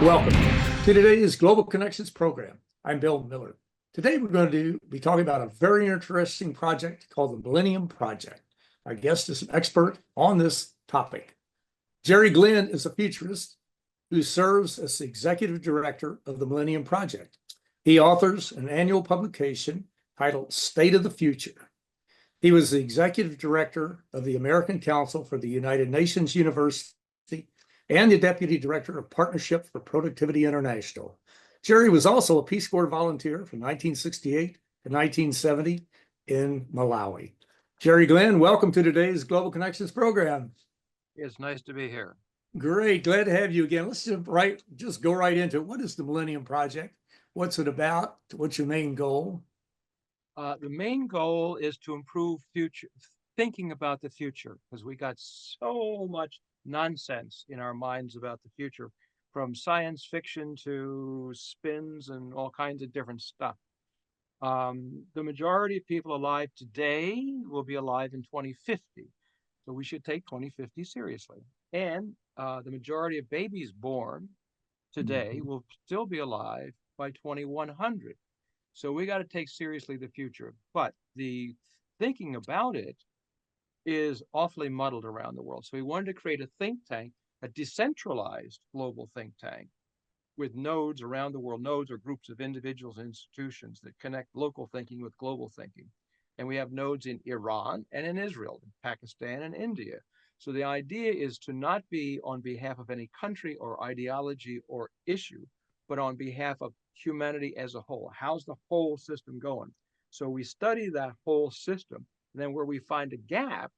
Welcome to today's Global Connections program. I'm Bill Miller. Today we're going to be talking about a very interesting project called the Millennium Project. Our guest is an expert on this topic. Jerry Glenn is a futurist who serves as the executive director of the Millennium Project. He authors an annual publication titled State of the Future. He was the executive director of the American Council for the United Nations University and the deputy director of Partnership for Productivity International. Jerry was also a Peace Corps volunteer from 1968 to 1970 in Malawi. Jerry Glenn, welcome to today's Global Connections program. It's nice to be here. Great, glad to have you again. Let's just go right into it. What is the Millennium Project? What's it about? What's your main goal? The main goal is to improve thinking about the future, because we got so much nonsense in our minds about the future, from science fiction to spins and all kinds of different stuff. The majority of people alive today will be alive in 2050. So we should take 2050 seriously. And the majority of babies born today will still be alive by 2100. So we got to take seriously the future. But the thinking about it is awfully muddled around the world. So we wanted to create a think tank, a decentralized global think tank with nodes around the world, nodes or groups of individuals and institutions that connect local thinking with global thinking. And we have nodes in Iran and in Israel, in Pakistan and India. So the idea is to not be on behalf of any country or ideology or issue, but on behalf of humanity as a whole. How's the whole system going? So we study that whole system. And then where we find a gap,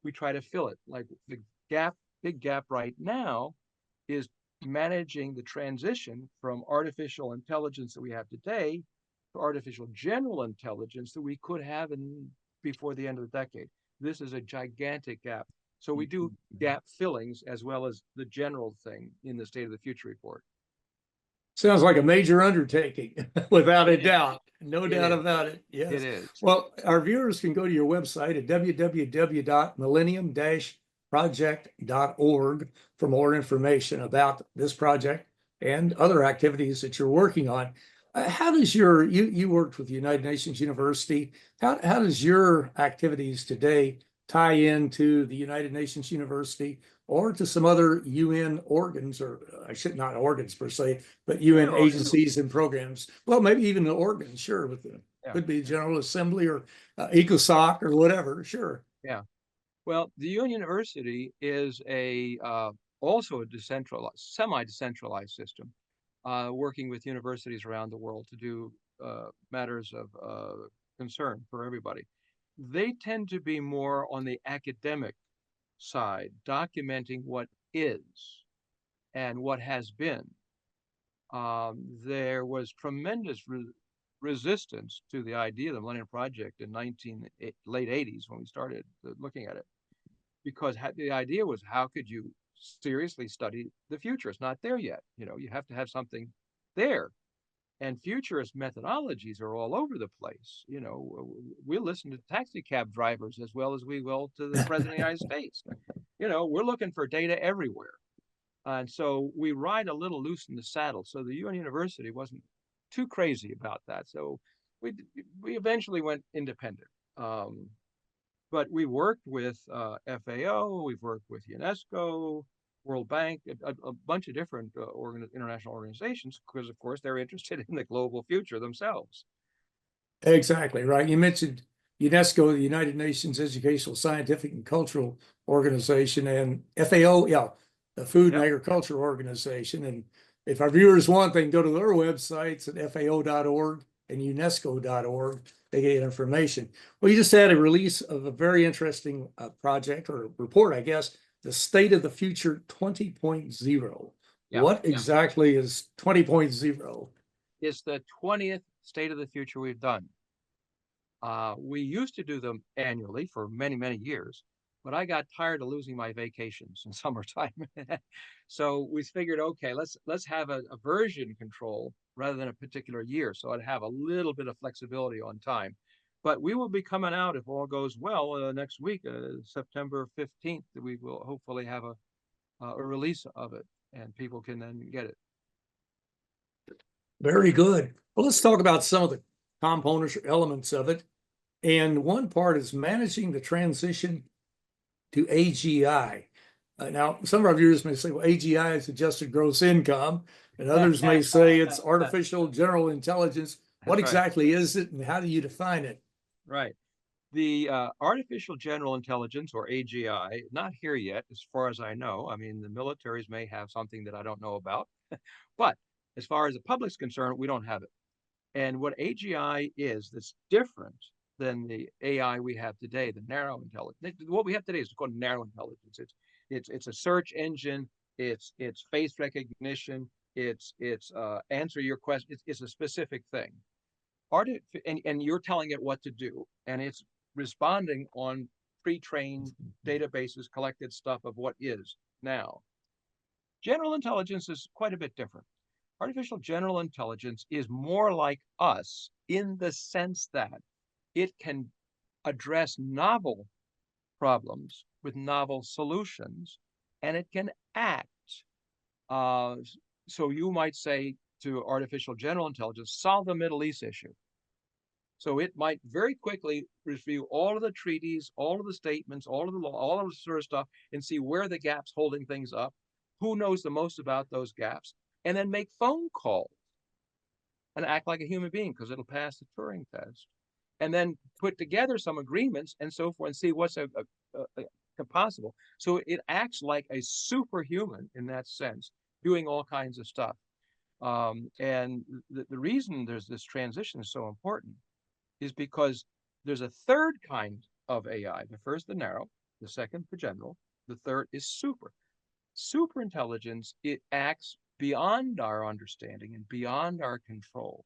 we try to fill it. Like the big gap right now is managing the transition from artificial intelligence that we have today to artificial general intelligence that we could have before the end of the decade. This is a gigantic gap. So we do gap fillings as well as the general thing in the State of the Future report. Sounds like a major undertaking, without a doubt. No doubt about it. Yes. It is. Well, our viewers can go to your website at www.millennium-project.org for more information about this project and other activities that you're working on. How does you worked with the United Nations University, how does your activities today tie into the United Nations University or to some other UN organs, or I should not organs per se, but UN agencies and programs? Well, maybe even the organs, sure, with the could be General Assembly or ECOSOC or whatever, sure. Yeah. Well, the UN University is also a semi-decentralized system, working with universities around the world to do matters of concern for everybody. They tend to be more on the academic side, documenting what is and what has been. There was tremendous resistance to the idea of the Millennium Project in late 80s when we started looking at it, because the idea was, how could you seriously study the future? It's not there yet. You have to have something there. And futurist methodologies are all over the place. We'll listen to taxi cab drivers as well as we will to the President of the United States. We're looking for data everywhere. And so we ride a little loose in the saddle. So the UN University wasn't too crazy about that. So we eventually went independent. But we worked with FAO, we've worked with UNESCO, World Bank, a bunch of different international organizations, because of course they're interested in the global future themselves. Exactly right. You mentioned UNESCO, the United Nations Educational, Scientific, and Cultural Organization, and FAO, the Food and Agriculture Organization. And if our viewers want, they can go to their websites at FAO.org and UNESCO.org. They get information. Well, you just had a release of a very interesting project or report, I guess, the State of the Future 20.0. What exactly is 20.0? It's the 20th State of the Future we've done. We used to do them annually for many, many years, but I got tired of losing my vacations in summertime. So we figured, okay, let's have a version control rather than a particular year. So I'd have a little bit of flexibility on time. But we will be coming out, if all goes well, next week, September 15th, we will hopefully have a release of it, and people can then get it. Very good. Well, let's talk about some of the components or elements of it. And one part is managing the transition to AGI. Now, some of our viewers may say, well, AGI is adjusted gross income, and others may say it's artificial general intelligence. What That's right. exactly is it, and how do you define it? Right. The artificial general intelligence, or AGI, not here yet, as far as I know. I mean, the militaries may have something that I don't know about, but as far as the public's concerned, we don't have it. And what AGI is that's different than the AI we have today, the narrow intelligence. What we have today is called narrow intelligence. It's a search engine. It's face recognition. It's answer your question. It's a specific thing. And you're telling it what to do, and it's responding on pre-trained databases, collected stuff of what is now. General intelligence is quite a bit different. Artificial general intelligence is more like us in the sense that it can address novel problems with novel solutions, and it can act. Uh, so you might say to artificial general intelligence, solve the Middle East issue. So it might very quickly review all of the treaties, all of the statements, all of the law, all of the sort of stuff, and see where the gaps holding things up, who knows the most about those gaps, and then make phone calls and act like a human being because it'll pass the Turing test, and then put together some agreements and so forth and see what's possible. So it acts like a superhuman in that sense, doing all kinds of stuff. And the reason there's this transition is so important is because there's a third kind of AI. The first, the narrow, the second, the general, the third is super. Super intelligence, it acts beyond our understanding and beyond our control.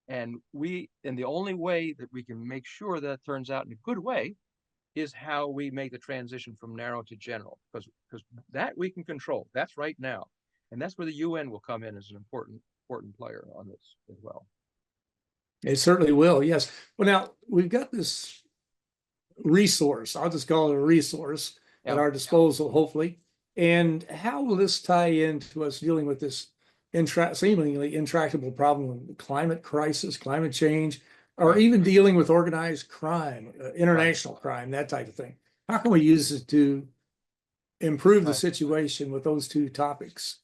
And the only way that we can make sure that turns out in a good way is how we make the transition from narrow to general, because that we can control. That's right now. And that's where the UN will come in as an important player on this as well. It certainly will, yes. Well, now we've got this resource, I'll just call it a resource at our disposal, hopefully. And how will this tie into us dealing with this seemingly intractable problem of climate crisis, climate change, or even dealing with organized crime, international crime, that type of thing? How can we use it to improve the situation with those two topics?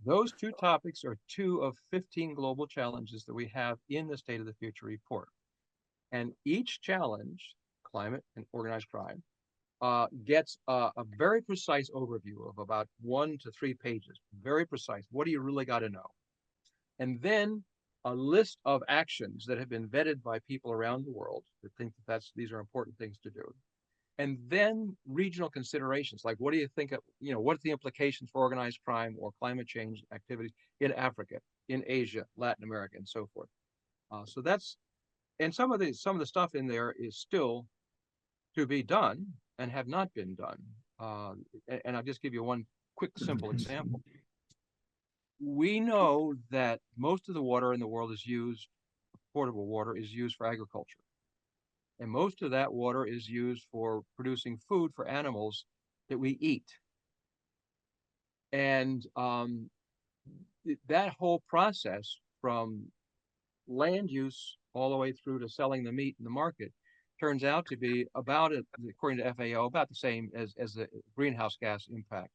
Those two topics are two of 15 global challenges that we have in the State of the Future report. And each challenge, climate and organized crime, gets a very precise overview of about 1 to 3 pages. Very precise. What do you really got to know? And then a list of actions that have been vetted by people around the world that think that these are important things to do. And then regional considerations, like what do you think of, what's the implications for organized crime or climate change activities in Africa, in Asia, Latin America, and so forth. So that's, and some of the stuff in there is still to be done and have not been done. And I'll just give you one quick, simple example. We know that most of the water in the world is used, potable water is used for agriculture. And most of that water is used for producing food for animals that we eat. And that whole process from land use all the way through to selling the meat in the market turns out to be about, according to FAO, about the same as the greenhouse gas impact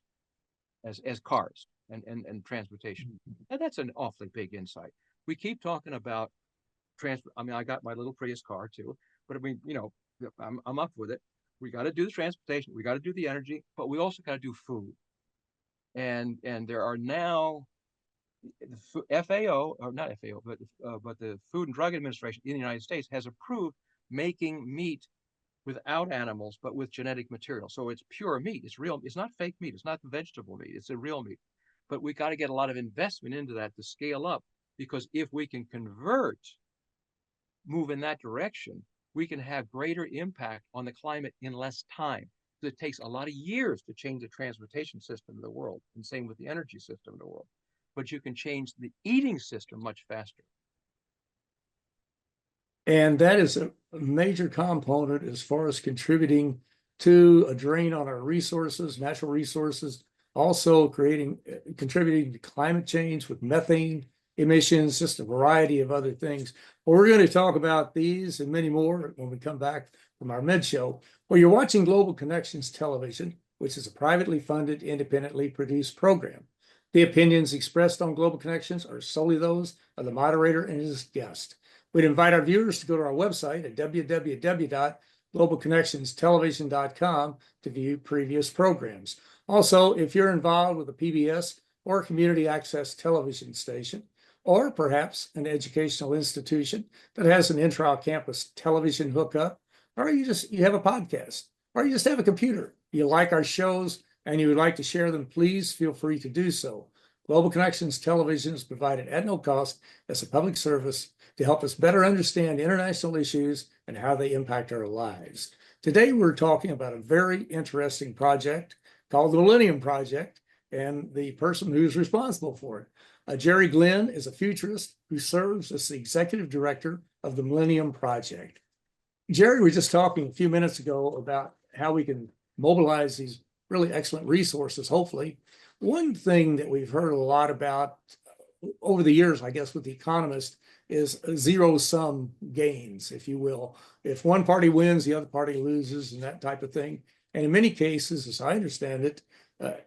as cars and transportation. And that's an awfully big insight. We keep talking about I mean, I got my little Prius car too, but I mean, I'm up with it. We got to do the transportation, we got to do the energy, but we also got to do food. And there are now FAO, or not FAO, but the Food and Drug Administration in the United States has approved making meat without animals, but with genetic material. So it's pure meat. It's real. It's not fake meat. It's not vegetable meat. It's a real meat. But we got to get a lot of investment into that to scale up, because if we can move in that direction, we can have greater impact on the climate in less time. So it takes a lot of years to change the transportation system of the world, and same with the energy system of the world. But you can change the eating system much faster. And that is a major component as far as contributing to a drain on our resources, natural resources, also contributing to climate change with methane emissions, just a variety of other things. Well, we're going to talk about these and many more when we come back from our med show. Well, you're watching Global Connections Television, which is a privately funded, independently produced program. The opinions expressed on Global Connections are solely those of the moderator and his guest. We'd invite our viewers to go to our website at www.globalconnectionstelevision.com to view previous programs. Also, if you're involved with a PBS or community access television station, or perhaps an educational institution that has an intra-campus television hookup, or you have a podcast, or you just have a computer, you like our shows and you would like to share them, please feel free to do so. Global Connections Television is provided at no cost as a public service to help us better understand international issues and how they impact our lives. Today, we're talking about a very interesting project called the Millennium Project and the person who's responsible for it. Jerry Glenn is a futurist who serves as the executive director of the Millennium Project. Jerry was just talking a few minutes ago about how we can mobilize these really excellent resources, hopefully. One thing that we've heard a lot about over the years, I guess, with the economists is zero-sum gains, if you will. If one party wins, the other party loses, and that type of thing. And in many cases, as I understand it,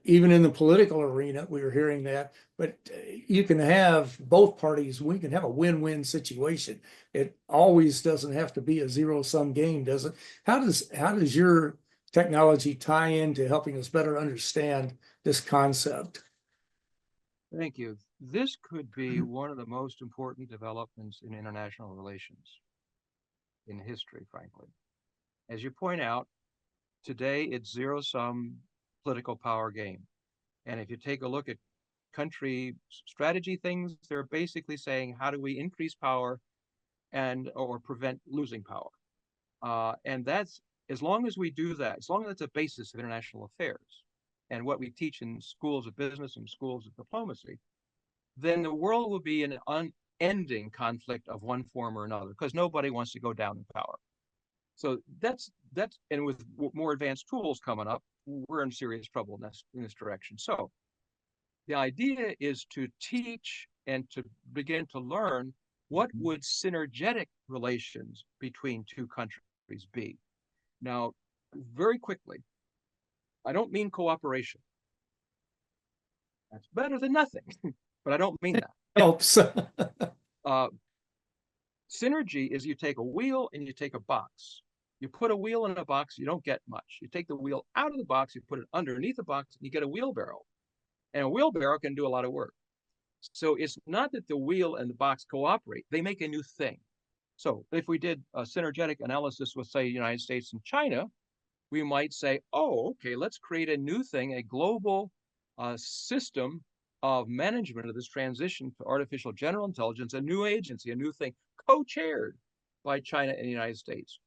even in the political arena, we were hearing that, but you can have both parties, we can have a win-win situation. It always doesn't have to be a zero-sum game, does it? How does your technology tie into helping us better understand this concept? Thank you. This could be one of the most important developments in international relations in history, frankly. As you point out, today it's zero-sum political power game. And if you take a look at country strategy things, they're basically saying, how do we increase power or prevent losing power? And that's, as long as we do that, as long as that's a basis of international affairs and what we teach in schools of business and schools of diplomacy, then the world will be an unending conflict of one form or another, because nobody wants to go down in power. So that's and with more advanced tools coming up, we're in serious trouble in this direction. So the idea is to teach and to begin to learn what would synergetic relations between two countries be. Now, very quickly, I don't mean cooperation. That's better than nothing, but I don't mean that. Helps. Synergy is you take a wheel and you take a box. You put a wheel in a box, you don't get much. You take the wheel out of the box, you put it underneath the box, and you get a wheelbarrow. And a wheelbarrow can do a lot of work. So it's not that the wheel and the box cooperate, they make a new thing. So if we did a synergetic analysis with, say, the United States and China, we might say, oh, okay, let's create a new thing, a global system of management of this transition to artificial general intelligence, a new agency, a new thing, co-chaired by China and the United States.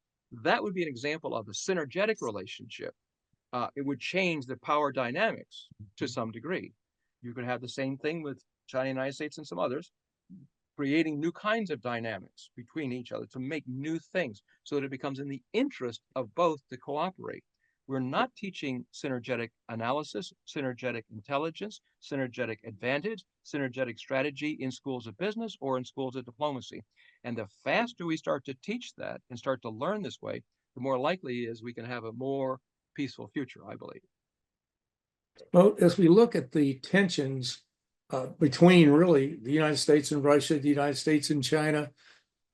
That would be an example of a synergetic relationship. It would change the power dynamics to some degree. You could have the same thing with China, United States, and some others, creating new kinds of dynamics between each other to make new things so that it becomes in the interest of both to cooperate. We're not teaching synergetic analysis, synergetic intelligence, synergetic advantage, synergetic strategy in schools of business or in schools of diplomacy. And the faster we start to teach that and start to learn this way, the more likely is we can have a more peaceful future, I believe. Well, as we look at the tensions between really the United States and Russia, the United States and China,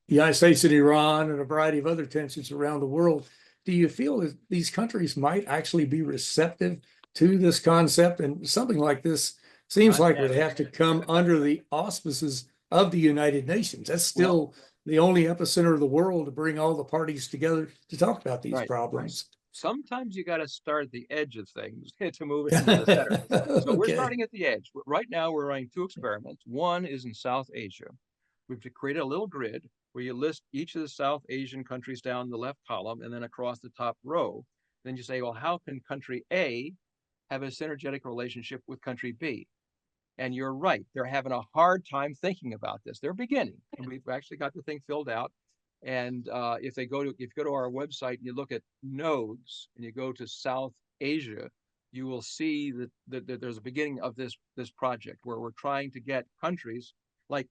the United States and Iran, and a variety of other tensions around the world, do you feel that these countries might actually be receptive to this concept? And something like this seems like it would have to come under the auspices of the United Nations. That's still the only epicenter of the world to bring all the parties together to talk about these problems. Sometimes you got to start at the edge of things to move it into the center. So we're starting at the edge. Right now, we're running two experiments. One is in South Asia. We've created a little grid where you list each of the South Asian countries down the left column and then across the top row. Then you say, well, how can country A have a synergetic relationship with country B? And you're right, they're having a hard time thinking about this. They're beginning, and we've actually got the thing filled out. And if you go to our website and you look at nodes and you go to South Asia, you will see that there's a beginning of this project where we're trying to get countries like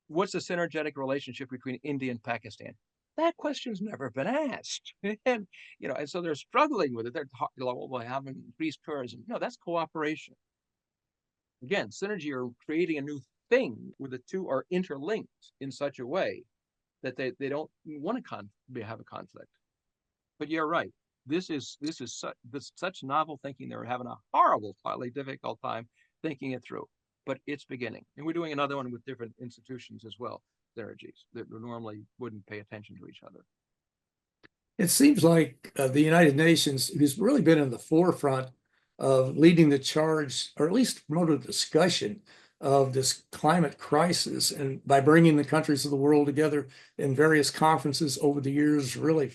what's the synergetic relationship between India and Pakistan? That question's never been asked. And, and so they're struggling with it. They're talking, well, we haven't increased tourism. No, that's cooperation. Again, synergy or creating a new thing where the two are interlinked in such a way that they don't want to have a conflict. But you're right. This is such novel thinking. They're having a horribly difficult time thinking it through. But it's beginning, and we're doing another one with different institutions as well. Synergies that normally wouldn't pay attention to each other. It seems like the United Nations, who's really been in the forefront of leading the charge, or at least promoted a discussion of this climate crisis, and by bringing the countries of the world together in various conferences over the years, really,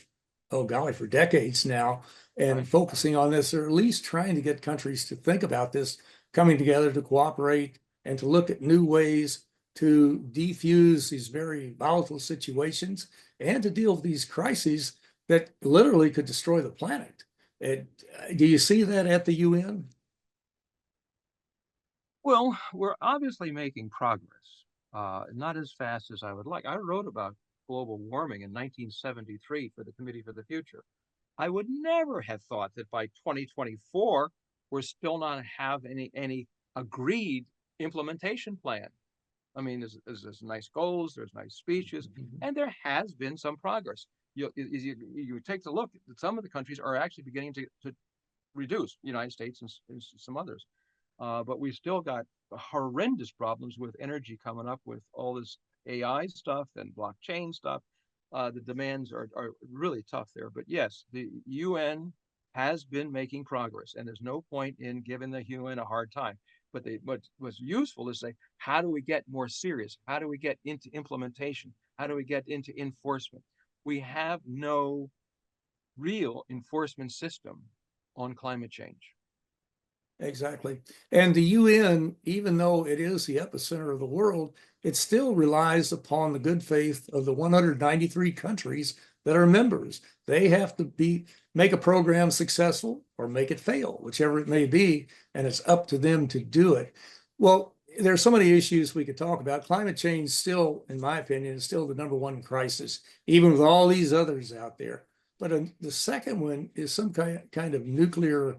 oh golly, for decades now, and Right. focusing on this, or at least trying to get countries to think about this, coming together to cooperate and to look at new ways to defuse these very volatile situations and to deal with these crises that literally could destroy the planet. And, do you see that at the UN? Well, we're obviously making progress, not as fast as I would like. I wrote about global warming in 1973 for the Committee for the Future. I would never have thought that by 2024 we're still not have any agreed implementation plan. I mean, there's nice goals, there's nice speeches, and there has been some progress. You take a look, some of the countries are actually beginning to reduce, United States and some others. But we've still got horrendous problems with energy coming up with all this AI stuff and blockchain stuff. The demands are really tough there. But yes, the UN has been making progress, and there's no point in giving the UN a hard time. But what was useful is say, how do we get more serious? How do we get into implementation? How do we get into enforcement? We have no real enforcement system on climate change. Exactly. And the UN, even though it is the epicenter of the world, it still relies upon the good faith of the 193 countries that are members. They have to make a program successful or make it fail, whichever it may be, and it's up to them to do it. Well, there's so many issues we could talk about. Climate change still, in my opinion, is still the number one crisis, even with all these others out there. But the second one is some kind of nuclear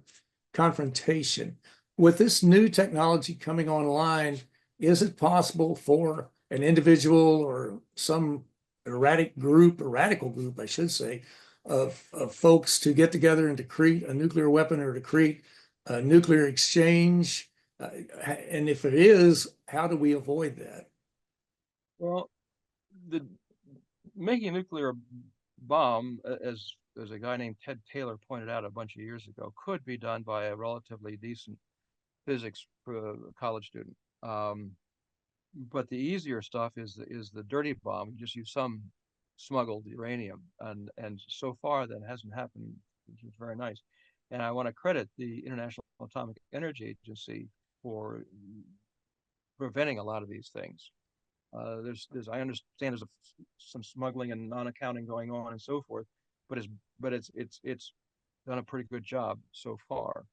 confrontation. With this new technology coming online, is it possible for an individual or some radical group, I should say, of folks to get together and to create a nuclear weapon or to create a nuclear exchange? And if it is, how do we avoid that? Well, the making a nuclear bomb, as a guy named Ted Taylor pointed out a bunch of years ago, could be done by a relatively decent physics college student. But the easier stuff is the dirty bomb. You just use some smuggled uranium, and so far that hasn't happened, which is very nice. And I want to credit the International Atomic Energy Agency for preventing a lot of these things. I understand there's some smuggling and non-accounting going on and so forth, but it's done a pretty good job so far.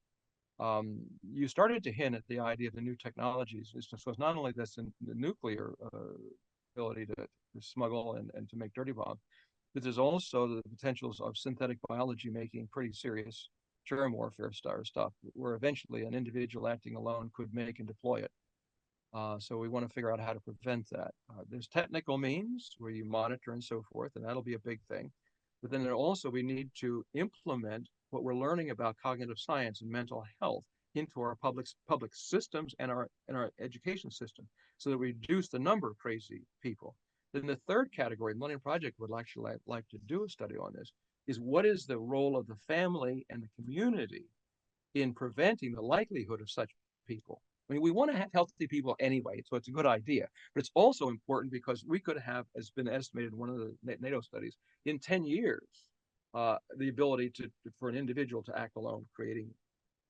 You started to hint at the idea of the new technologies. So it's not only this in the nuclear ability to smuggle and to make dirty bombs, but there's also the potentials of synthetic biology making pretty serious germ warfare stuff, where eventually an individual acting alone could make and deploy it. So we want to figure out how to prevent that. There's technical means where you monitor and so forth, and that'll be a big thing. But then also we need to implement what we're learning about cognitive science and mental health into our public systems and our education system, so that we reduce the number of crazy people. Then the third category, the Millennium Project would actually like to do a study on this, is what is the role of the family and the community in preventing the likelihood of such people. I mean, we want to have healthy people anyway, so it's a good idea. But it's also important because we could have, as been estimated in one of the NATO studies, in 10 years, the ability for an individual to act alone, creating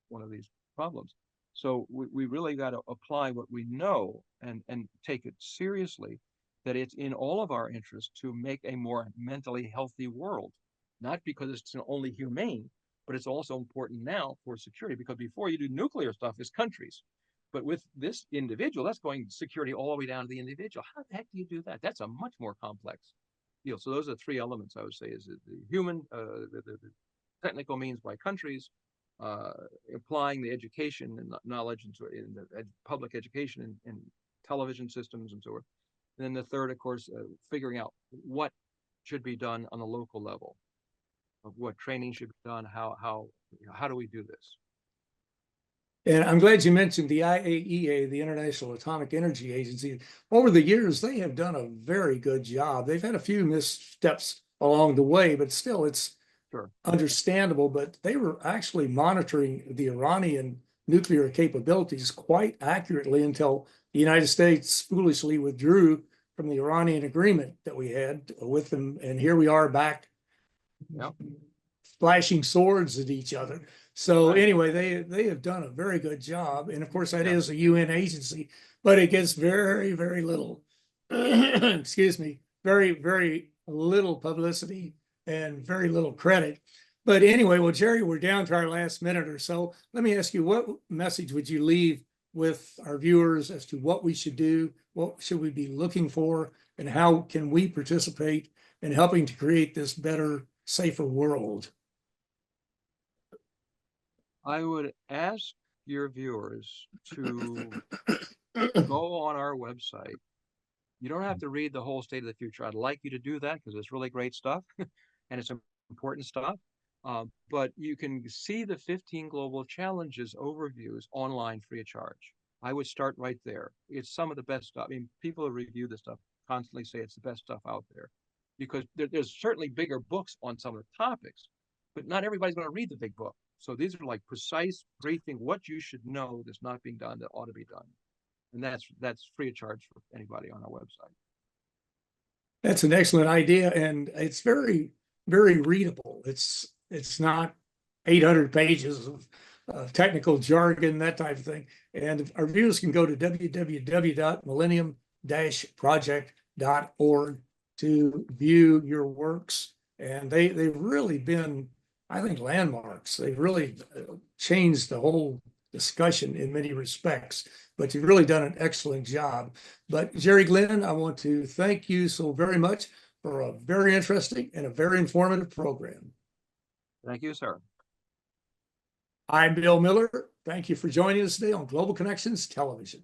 one of these problems. So we really got to apply what we know and take it seriously, that it's in all of our interests to make a more mentally healthy world, not because it's only humane, but it's also important now for security, because before you do nuclear stuff, it's countries. But with this individual, that's going security all the way down to the individual. How the heck do you do that? That's a much more complex deal. So those are three elements I would say: is the human, the technical means by countries, applying the education and knowledge in the public education and television systems and so forth. And then the third, of course, figuring out what should be done on a local level, of what training should be done, how do we do this? And I'm glad you mentioned the IAEA, the International Atomic Energy Agency. Over the years, they have done a very good job. They've had a few missteps along the way, but still it's Sure. understandable. But they were actually monitoring the Iranian nuclear capabilities quite accurately until the United States foolishly withdrew from the Iranian agreement that we had with them. And here we are back, Yep. flashing swords at each other. So Right. anyway, they have done a very good job. And of course, that Yeah. is a UN agency, but it gets very, very little, excuse me, very, very little publicity and very little credit. But anyway, well, Jerry, we're down to our last minute or so. Let me ask you, what message would you leave with our viewers as to what we should do? What should we be looking for? And how can we participate in helping to create this better, safer world? I would ask your viewers to go on our website. You don't have to read the whole State of the Future. I'd like you to do that because it's really great stuff and it's important stuff. But you can see the 15 global challenges overviews online free of charge. I would start right there. It's some of the best stuff. I mean, people who review this stuff constantly say it's the best stuff out there because there's certainly bigger books on some of the topics, but not everybody's going to read the big book. So these are like precise briefing, what you should know that's not being done that ought to be done. And that's free of charge for anybody on our website. That's an excellent idea, and it's very, very readable. It's not 800 pages of technical jargon, that type of thing. And our viewers can go to www.millennium-project.org to view your works. And they've really been, I think, landmarks. They've really changed the whole discussion in many respects, but you've really done an excellent job. But Jerry Glenn, I want to thank you so very much for a very interesting and a very informative program. Thank you, sir. I'm Bill Miller. Thank you for joining us today on Global Connections Television.